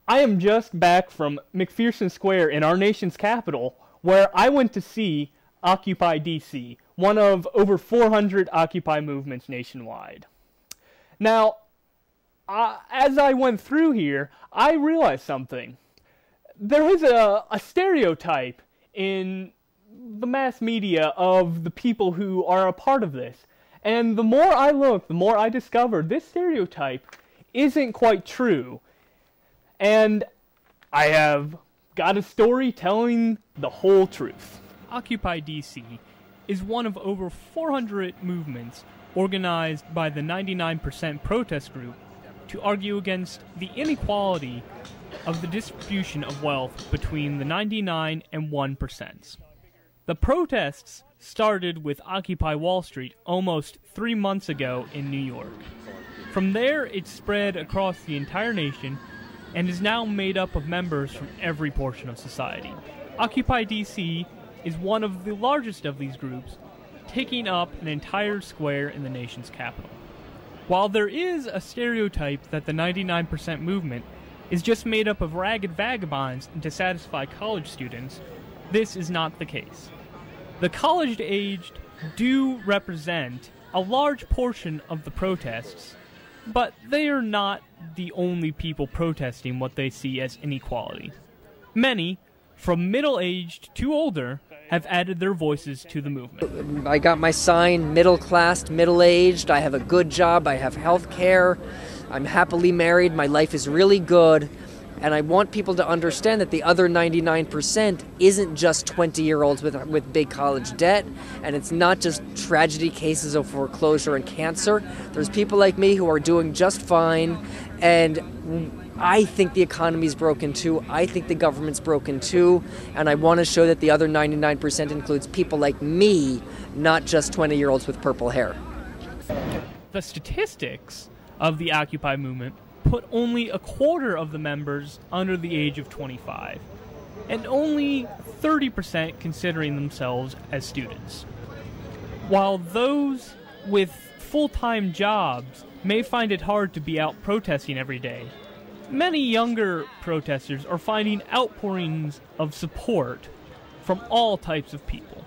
I am just back from McPherson Square in our nation's capital, where I went to see Occupy DC, one of over 400 Occupy movements nationwide. Now, as I went through here, I realized something. There is a stereotype in the mass media of the people who are a part of this. And the more I looked, the more I discovered this stereotype isn't quite true. And I have got a story telling the whole truth. Occupy DC is one of over 400 movements organized by the 99% protest group to argue against the inequality of the distribution of wealth between the 99 and 1%. The protests started with Occupy Wall Street almost 3 months ago in New York. From there, it spread across the entire nation and is now made up of members from every portion of society. Occupy DC is one of the largest of these groups, taking up an entire square in the nation's capital. While there is a stereotype that the 99% movement is just made up of ragged vagabonds and to satisfy college students, this is not the case. The college-aged do represent a large portion of the protests, but they are not the only people protesting what they see as inequality. Many, from middle-aged to older, have added their voices to the movement. I got my sign, middle-class, middle-aged, I have a good job, I have health care, I'm happily married, my life is really good, and I want people to understand that the other 99% isn't just 20-year-olds with big college debt, and it's not just tragedy cases of foreclosure and cancer. There's people like me who are doing just fine, and I think the economy's broken too, I think the government's broken too, and I want to show that the other 99% includes people like me, not just 20-year-olds with purple hair. The statistics of the Occupy movement put only a quarter of the members under the age of 25, and only 30% considering themselves as students. While those with full-time jobs may find it hard to be out protesting every day, many younger protesters are finding outpourings of support from all types of people.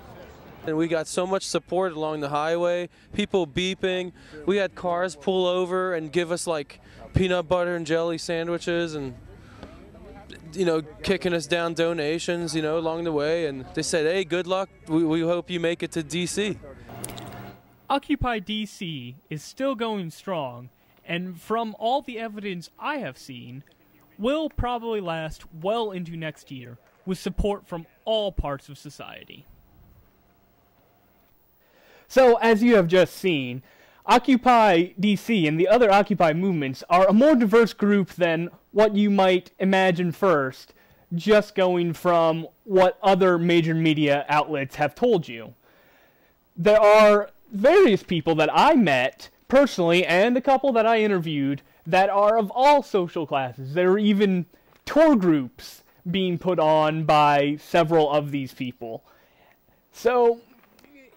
And we got so much support along the highway, people beeping. We had cars pull over and give us like peanut butter and jelly sandwiches and, you know, kicking us down donations, you know, along the way. And they said, hey, good luck. We hope you make it to DC. Occupy DC is still going strong, and from all the evidence I have seen, will probably last well into next year with support from all parts of society. So, as you have just seen, Occupy DC and the other Occupy movements are a more diverse group than what you might imagine first, just going from what other major media outlets have told you. There are various people that I met personally, and a couple that I interviewed, that are of all social classes. There are even tour groups being put on by several of these people. So,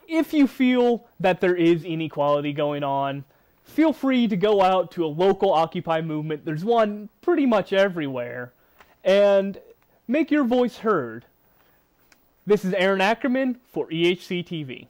if you feel that there is inequality going on, feel free to go out to a local Occupy movement. There's one pretty much everywhere. And make your voice heard. This is Aaron Ackerman for EHC TV.